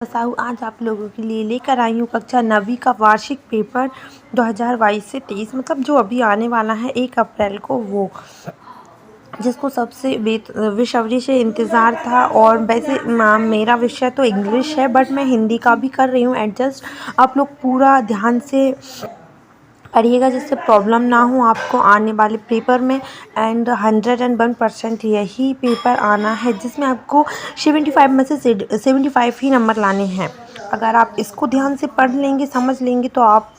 साहू आज आप लोगों के लिए लेकर आई हूँ कक्षा 9वीं का वार्षिक पेपर 2022 से 23 मतलब जो अभी आने वाला है 1 अप्रैल को, वो जिसको सबसे बेसब्री से इंतज़ार था। और वैसे मेरा विषय तो इंग्लिश है, बट मैं हिंदी का भी कर रही हूँ एडजस्ट। आप लोग पूरा ध्यान से पढ़िएगा जिससे प्रॉब्लम ना हो आपको आने वाले पेपर में। एंड 101% यही पेपर आना है जिसमें आपको 75 में से 75 ही नंबर लाने हैं। अगर आप इसको ध्यान से पढ़ लेंगे, समझ लेंगे, तो आप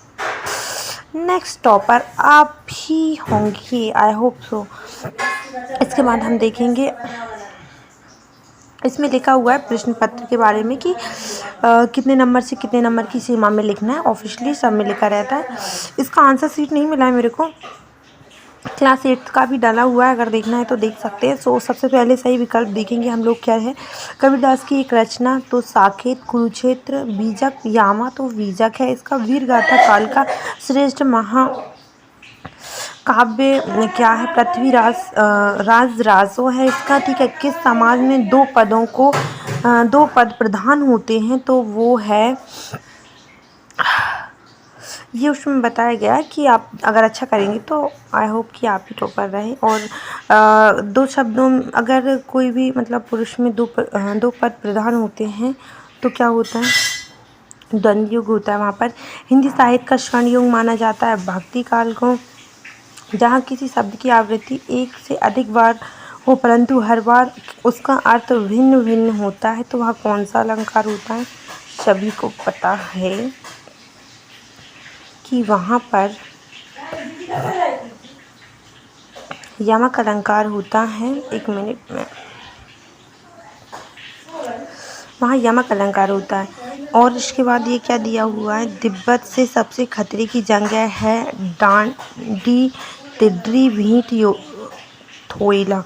नेक्स्ट टॉपर आप ही होंगे, आई होप सो। इसके बाद हम देखेंगे, इसमें लिखा हुआ है प्रश्न पत्र के बारे में कि कितने नंबर से कितने नंबर की सीमा में लिखना है। ऑफिशियली सब में लिखा रहता है। इसका आंसर शीट नहीं मिला है मेरे को, क्लास 8 का भी डाला हुआ है, अगर देखना है तो देख सकते हैं। सो सबसे पहले सही विकल्प देखेंगे हम लोग क्या है। कबीरदास की एक रचना तो साकेत, कुरुक्षेत्र, बीजक, यामा तो बीजक है इसका। वीर गाथा काल का श्रेष्ठ महा काव्य क्या है, पृथ्वीराज राजरासो है इसका। ठीक है, किस समाज में दो पद प्रधान होते हैं, तो वो है, ये उसमें बताया गया है कि आप अगर अच्छा करेंगे तो आई होप कि आप ही टॉपर रहें। और दो शब्दों अगर कोई भी मतलब पुरुष में दो पद प्रधान होते हैं तो क्या होता है, द्वंद्व युग होता है वहाँ पर। हिंदी साहित्य का स्वर्ण युग माना जाता है भक्ति काल को। जहाँ किसी शब्द की आवृत्ति एक से अधिक बार हो परंतु हर बार उसका अर्थ भिन्न भिन्न होता है, तो वह कौन सा अलंकार होता है। सभी को पता है कि वहाँ पर यमक अलंकार होता है। एक मिनट में, वहाँ यमक अलंकार होता है। और इसके बाद ये क्या दिया हुआ है, तिब्बत से सबसे खतरे की जगह है डांडी, तिड्री, भीट, थोइला।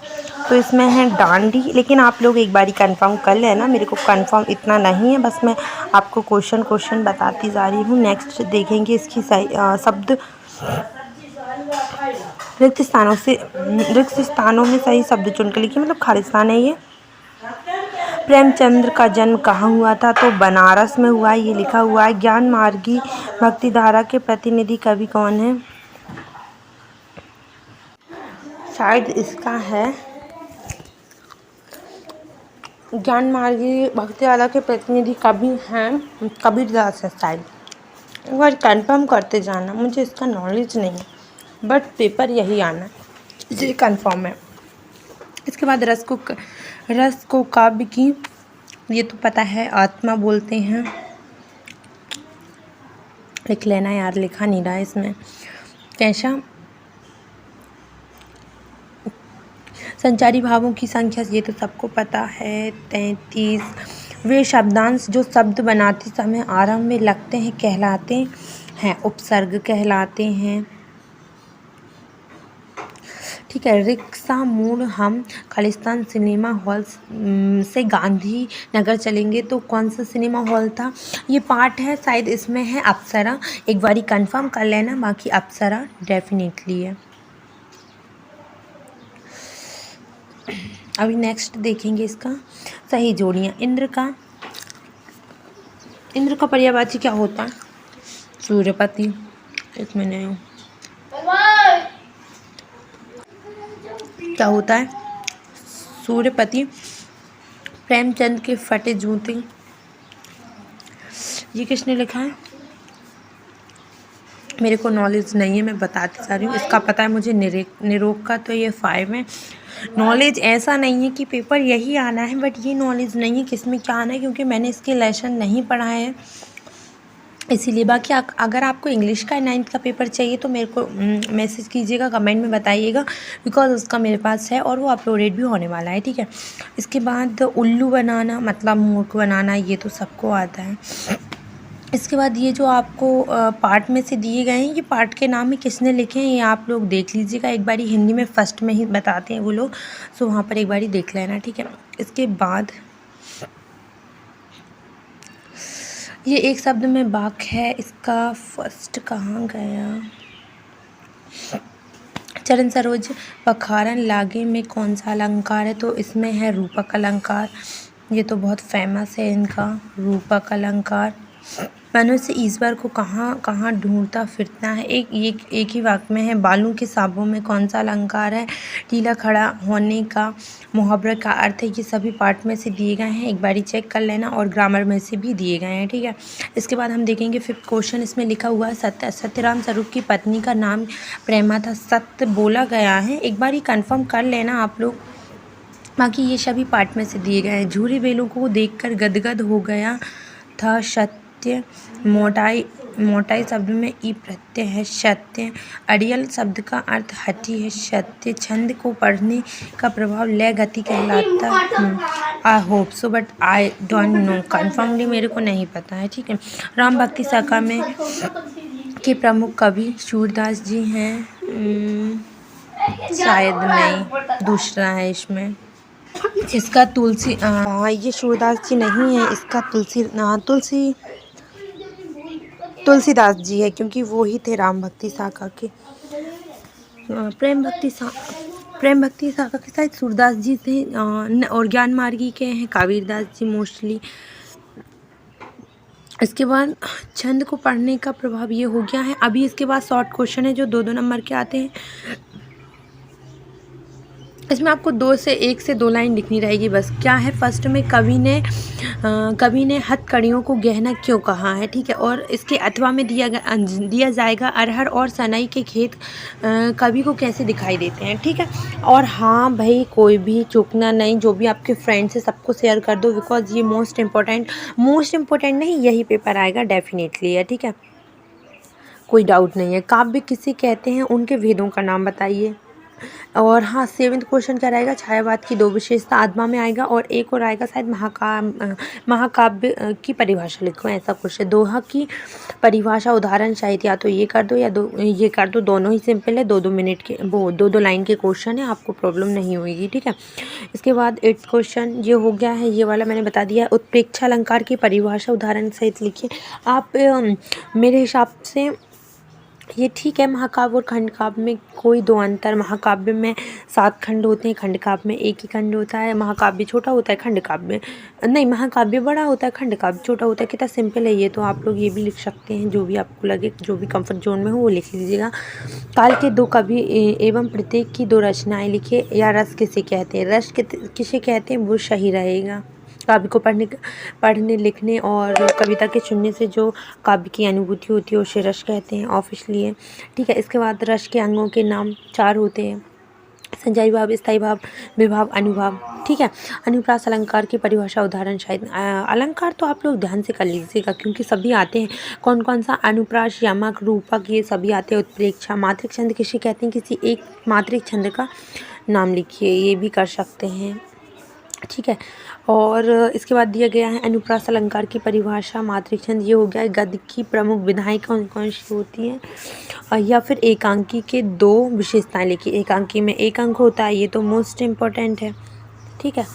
तो इसमें है डांडी, लेकिन आप लोग एक बारी कंफर्म कर लेना, मेरे को कंफर्म इतना नहीं है, बस मैं आपको क्वेश्चन बताती जा रही हूँ। नेक्स्ट देखेंगे इसकी शब्द रिक्त स्थानों में सही शब्द चुनकर लिखिए, मतलब खालिस्तान है ये। प्रेमचंद्र का जन्म कहाँ हुआ था, तो बनारस में हुआ है, ये लिखा हुआ है। ज्ञान मार्गी भक्ति धारा के प्रतिनिधि कवि कौन है, शायद इसका है ज्ञान मार्गी भक्ति धारा के प्रतिनिधि कवि हैं कबीरदास है शायद। एक बार कंफर्म करते जाना, मुझे इसका नॉलेज नहीं है, बट पेपर यही आना है, ये कंफर्म है। इसके बाद रस को काव्य की, ये तो पता है, आत्मा बोलते हैं। लिख लेना यार, लिखा नहीं रहा है इसमें कैसा। संचारी भावों की संख्या, ये तो सबको पता है, 33। वे शब्दांश जो शब्द बनाते समय आरंभ में लगते हैं कहलाते हैं उपसर्ग कहलाते हैं। ठीक है, रिक्शा मोड़ हम खालिस्तान सिनेमा हॉल से गांधी नगर चलेंगे, तो कौन सा सिनेमा हॉल था, ये पार्ट है शायद, इसमें है अप्सरा। एक बारी कंफर्म कर लेना, बाकी अप्सरा डेफिनेटली है। अभी नेक्स्ट देखेंगे इसका सही जोड़ियाँ। इंद्र का पर्यायवाची क्या होता है, सूर्यपति। एक मिनट, क्या होता है, सूर्यपति। प्रेमचंद के फटे जूते, ये किसने लिखा है, मेरे को नॉलेज नहीं है, मैं बताती जा रही हूँ। इसका पता है मुझे, निरोग का, तो ये 5 है। नॉलेज ऐसा नहीं है कि पेपर यही आना है, बट ये नॉलेज नहीं है किस में क्या आना है, क्योंकि मैंने इसके लेसन नहीं पढ़ा है इसीलिए। बाकी अगर आपको इंग्लिश का 9th का पेपर चाहिए तो मेरे को मैसेज कीजिएगा, कमेंट में बताइएगा, बिकॉज उसका मेरे पास है और वो अपलोडेड भी होने वाला है। ठीक है, इसके बाद उल्लू बनाना मतलब मूर्ख बनाना, ये तो सबको आता है। इसके बाद ये जो आपको पार्ट में से दिए गए हैं, ये पार्ट के नाम ही किसने लिखे हैं, ये आप लोग देख लीजिएगा एक बारी, हिंदी में फर्स्ट में ही बताते हैं वो लोग, सो वहाँ पर एक बारी देख लेना। ठीक है, इसके बाद ये एक शब्द में वाक्य है, इसका फर्स्ट कहाँ गया, चरण सरोज पखारन लागे में कौन सा अलंकार है, तो इसमें है रूपक अलंकार। ये तो बहुत फेमस है इनका, रूपक अलंकार। मनुष्य ईश्वर को कहाँ कहाँ ढूंढता फिरता है। एक ही वाक्य में है। बालों के साबों में कौन सा अलंकार है। टीला खड़ा होने का मुहावरे का अर्थ है। ये सभी पार्ट में से दिए गए हैं, एक बारी चेक कर लेना, और ग्रामर में से भी दिए गए हैं, ठीक है। इसके बाद हम देखेंगे 5th क्वेश्चन। इसमें लिखा हुआ है सत्यराम स्वरूप की पत्नी का नाम प्रेमा था। सत्य बोला गया है, एक बार ही कन्फर्म कर लेना आप लोग। बाकी ये सभी पार्ट में से दिए गए हैं। झूले बेलों को देखकर गदगद हो गया था सत्य। मोटाई शब्द में ई प्रत्यय है सत्य। अड़ियल शब्द का अर्थ हठी है सत्य। छंद को पढ़ने का प्रभाव लय गति कहलाता। I hope so but I don't know, confirmly मेरे को नहीं पता है, ठीक है। राम भक्ति शाखा में के प्रमुख कवि सूरदास जी हैं। शायद नहीं, दूसरा है इसमें। इसका तुलसी ये सूरदास जी नहीं है, इसका तुलसीदास जी है, क्योंकि वो ही थे राम भक्ति शाखा के। प्रेम भक्ति शाखा के शायद सूरदास जी थे, और ज्ञान मार्गी के हैं कबीरदास जी मोस्टली। इसके बाद छंद को पढ़ने का प्रभाव ये हो गया है। अभी इसके बाद शॉर्ट क्वेश्चन है जो 2-2 नंबर के आते हैं। इसमें आपको 1 से 2 लाइन लिखनी रहेगी बस। क्या है, फर्स्ट में कवि ने हथकड़ियों को गहना क्यों कहा है, ठीक है। और इसके अथवा में दिया जाएगा अरहर और सनई के खेत कवि को कैसे दिखाई देते हैं, ठीक है। और हाँ भाई, कोई भी चूकना नहीं, जो भी आपके फ्रेंड्स है सबको शेयर कर दो, बिकॉज ये मोस्ट इम्पोर्टेंट नहीं, यही पेपर आएगा डेफिनेटली है, ठीक है, कोई डाउट नहीं है। काव्य किसे कहते हैं, उनके भेदों का नाम बताइए। और हाँ, 7th क्वेश्चन क्या रहेगा, छायावाद की 2 विशेषता आत्मा में आएगा, और एक और आएगा शायद महाकाव्य की परिभाषा लिखो, ऐसा कुछ है। दोहा की परिभाषा उदाहरण शायद या तो ये कर दो या ये कर दो, दोनों ही सिंपल है। 2-2 मिनट के, वो 2-2 लाइन के क्वेश्चन है, आपको प्रॉब्लम नहीं होगी, ठीक है। इसके बाद 8th क्वेश्चन ये हो गया है, ये वाला मैंने बता दिया। उत्प्रेक्षा अलंकार की परिभाषा उदाहरण सहित लिखिए। आप मेरे हिसाब से ये ठीक है। महाकाव्य और खंडकाव्य में कोई 2 अंतर, महाकाव्य में 7 खंड होते हैं, खंडकाव्य में 1 ही खंड होता है। महाकाव्य छोटा होता है, महाकाव्य बड़ा होता है, खंडकाव्य छोटा होता है। कितना सिंपल है ये, तो आप लोग ये भी लिख सकते हैं, जो भी आपको लगे, जो भी कंफर्ट जोन में हो वो लिख लीजिएगा। काल के 2 कवि एवं प्रत्येक की 2 रचनाएं लिखिए। या रस किसे कहते हैं, किसे कहते हैं, वो सही रहेगा। काव्य को पढ़ने लिखने और कविता के सुनने से जो काव्य की अनुभूति होती है उसे रस कहते हैं ऑफिशियली, ठीक है। इसके बाद रस के अंगों के नाम 4 होते हैं, संजाई भाव, स्थायी भाव, विभाव, अनुभाव, ठीक है। अनुप्रास अलंकार की परिभाषा उदाहरण शायद अलंकार तो आप लोग ध्यान से कर लीजिएगा, क्योंकि सभी आते हैं। कौन कौन सा, अनुप्रास, यमक, रूपक, ये सभी आते हैं। उत्प्रेक्षा, मात्रिक छंद किसे कहते हैं, किसी एक मात्रिक छंद का नाम लिखिए, ये भी कर सकते हैं, ठीक है। और इसके बाद दिया गया है अनुप्रास अलंकार की परिभाषा, मात्रिक छंद, ये हो गया है। गद्य की प्रमुख विधाएं कौन कौन सी होती हैं, या फिर एकांकी के 2 विशेषताएं लिखी। एकांकी में 1 अंक होता है, ये तो मोस्ट इम्पोर्टेंट है, ठीक है।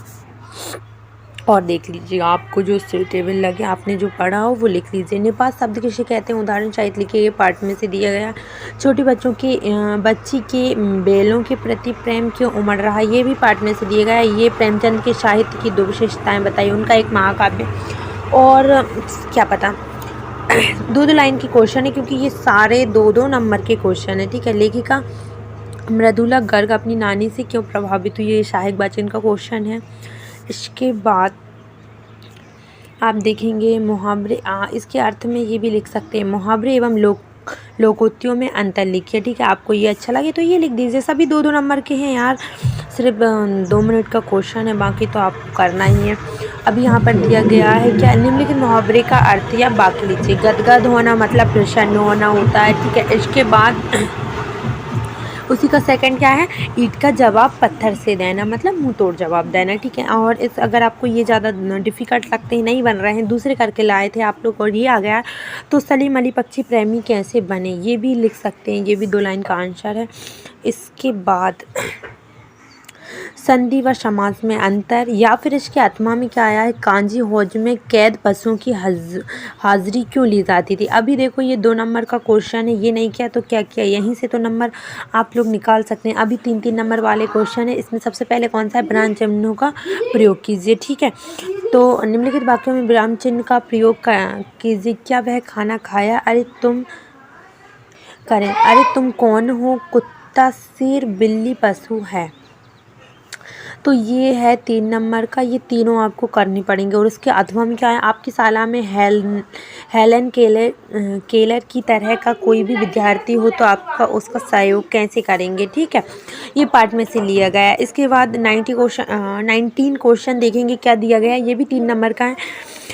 और देख लीजिए, आपको जो सुटेबल लगे, आपने जो पढ़ा हो वो लिख लीजिए। निपात शब्द किसे कहते हैं, उदाहरण शायद लिखिए, ये पार्ट में से दिया गया। छोटी बच्ची के बैलों के प्रति प्रेम क्यों उमड़ रहा है, ये भी पार्ट में से दिया गया। ये प्रेमचंद के साहित्य की 2 विशेषताएं बताइए, उनका एक महाकाव्य, और क्या पता 2-2 लाइन की क्वेश्चन है, क्योंकि ये सारे 2-2 नंबर के क्वेश्चन है, ठीक है। लेखिका मृदुला गर्ग अपनी नानी से क्यों प्रभावित हुई, ये साहिक वाचन का क्वेश्चन है। इसके बाद आप देखेंगे मुहावरे, इसके अर्थ में ये भी लिख सकते हैं, मुहावरे एवं लोकोक्तियों में अंतर लिखिए, ठीक है। आपको ये अच्छा लगे तो ये लिख दीजिए। सभी 2-2 नंबर के हैं यार, सिर्फ 2 मिनट का क्वेश्चन है, बाकी तो आपको करना ही है। अभी यहाँ पर दिया गया है क्या, निम्नलिखित मुहावरे का अर्थ या वाक्य लीजिए। गदगद होना मतलब प्रसन्न होना होता है, ठीक है। इसके बाद उसी का सेकंड क्या है, ईंट का जवाब पत्थर से देना मतलब मुंह तोड़ जवाब देना, ठीक है। और इस अगर आपको ये ज़्यादा डिफ़िकल्ट लगते हैं, नहीं बन रहे हैं, दूसरे करके लाए थे आप लोग और ये आ गया, तो सलीम अली पक्षी प्रेमी कैसे बने, ये भी लिख सकते हैं, ये भी 2 लाइन का आंसर है। इसके बाद संधि व समास में अंतर, या फिर इसके अथवा में क्या आया है, कांजी हौज में कैद पशुओं की हाजिरी क्यों ली जाती थी। अभी देखो ये 2 नंबर का क्वेश्चन है, ये नहीं किया तो क्या किया, यहीं से तो नंबर आप लोग निकाल सकते हैं। अभी 3-3 नंबर वाले क्वेश्चन है, इसमें सबसे पहले कौन सा है, विराम चिन्हों का प्रयोग कीजिए। ठीक है, तो निम्नलिखित वाक्यों में विराम चिन्ह का प्रयोग कीजिए। क्या वह खाना खाया, अरे तुम करें, अरे तुम कौन हो, कुत्ता, शेर, बिल्ली, पशु है। तो ये है 3 नंबर का, ये तीनों आपको करनी पड़ेंगे। और इसके अथवा में क्या है, आपकी शाला में हेलन केलर की तरह का कोई भी विद्यार्थी हो तो आपका उसका सहयोग कैसे करेंगे। ठीक है, ये पार्ट में से लिया गया है। इसके बाद 19 क्वेश्चन देखेंगे क्या दिया गया है, ये भी 3 नंबर का है।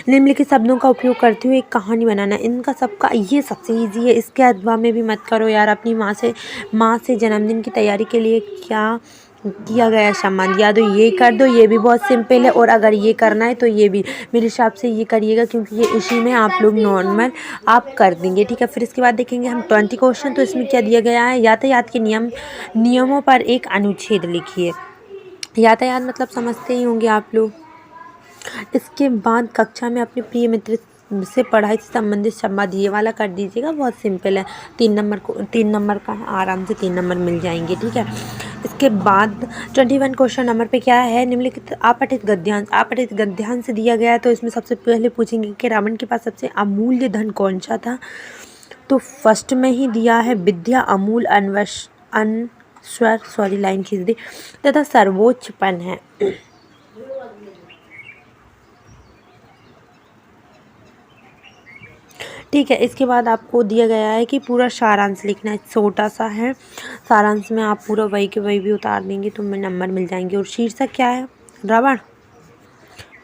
निम्नलिखित शब्दों का उपयोग करते हुए एक कहानी बनाना। इनका सबका ये सबसे ईजी है, इसके अथवा में भी मत करो यार। अपनी माँ से जन्मदिन की तैयारी के लिए क्या किया गया संबंध, या तो ये कर दो, ये भी बहुत सिंपल है। और अगर ये करना है तो ये भी मेरे हिसाब से ये करिएगा, क्योंकि ये इसी में आप लोग नॉर्मल आप कर देंगे। ठीक है, फिर इसके बाद देखेंगे हम 20 क्वेश्चन। तो इसमें क्या दिया गया है, यातायात के नियमों पर एक अनुच्छेद लिखिए। यातायात मतलब समझते ही होंगे आप लोग। इसके बाद कक्षा में अपने प्रिय मित्र से पढ़ाई से संबंधित संवाद, ये वाला कर दीजिएगा, बहुत सिंपल है। 3 नंबर का है, आराम से 3 नंबर मिल जाएंगे। ठीक है, इसके बाद 21 क्वेश्चन नंबर पे क्या है, निम्नलिखित अपठित गद्यांश दिया गया है। तो इसमें सबसे पहले पूछेंगे कि रावण के पास सबसे अमूल्य धन कौन सा था। तो फर्स्ट में ही दिया है विद्या, अमूल, अनश्वर, सॉरी लाइन खींच दी, तथा सर्वोच्चपन है। ठीक है, इसके बाद आपको दिया गया है कि पूरा सारांश लिखना है, छोटा सा है। सारांश में आप पूरा वही के वही भी उतार देंगे तो हमें नंबर मिल जाएंगे। और शीर्षक क्या है, रावण,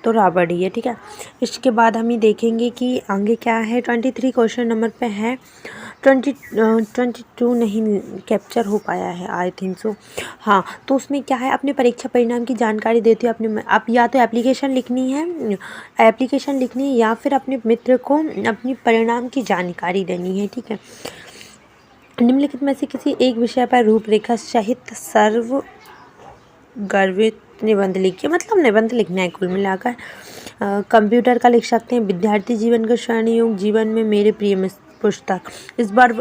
तो रावण ही है। ठीक है, इसके बाद हम ये देखेंगे कि आगे क्या है। 23 क्वेश्चन नंबर पे है। 22 नहीं कैप्चर हो पाया है, आई थिंक सो। हाँ, तो उसमें क्या है, अपने परीक्षा परिणाम की जानकारी देते हुए अपने आप या तो एप्लीकेशन लिखनी है या फिर अपने मित्र को अपनी परिणाम की जानकारी देनी है। ठीक है, निम्नलिखित में से किसी एक विषय पर रूपरेखा सहित गर्वित निबंध लिखिए, मतलब निबंध लिखना है कुल मिलाकर। कंप्यूटर का लिख सकते हैं, विद्यार्थी जीवन का स्वर्णिम जीवन में मेरे प्रिय पुस्तक। इस बार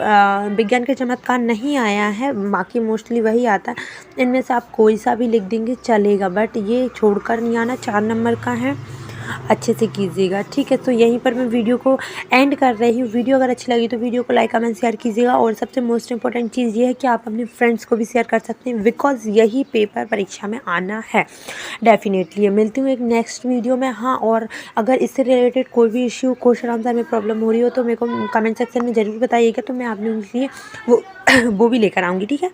विज्ञान के चमत्कार नहीं आया है, बाकी मोस्टली वही आता है। इनमें से आप कोई सा भी लिख देंगे चलेगा, बट ये छोड़कर नहीं आना। 4 नंबर का है, अच्छे से कीजिएगा। ठीक है, तो यहीं पर मैं वीडियो को एंड कर रही हूँ। वीडियो अगर अच्छी लगी तो वीडियो को लाइक कमेंट शेयर कीजिएगा। और सबसे मोस्ट इंपॉर्टेंट चीज़ ये है कि आप अपने फ्रेंड्स को भी शेयर कर सकते हैं, बिकॉज यही पेपर परीक्षा में आना है डेफिनेटली। मिलती हूँ एक नेक्स्ट वीडियो में। हाँ, और अगर इससे रिलेटेड कोई भी इश्यू, क्वेश्चन आंसर में प्रॉब्लम हो रही हो तो मेरे को कमेंट सेक्शन में ज़रूर बताइएगा, तो मैं आप लोगों के लिए वो भी लेकर आऊँगी। ठीक है।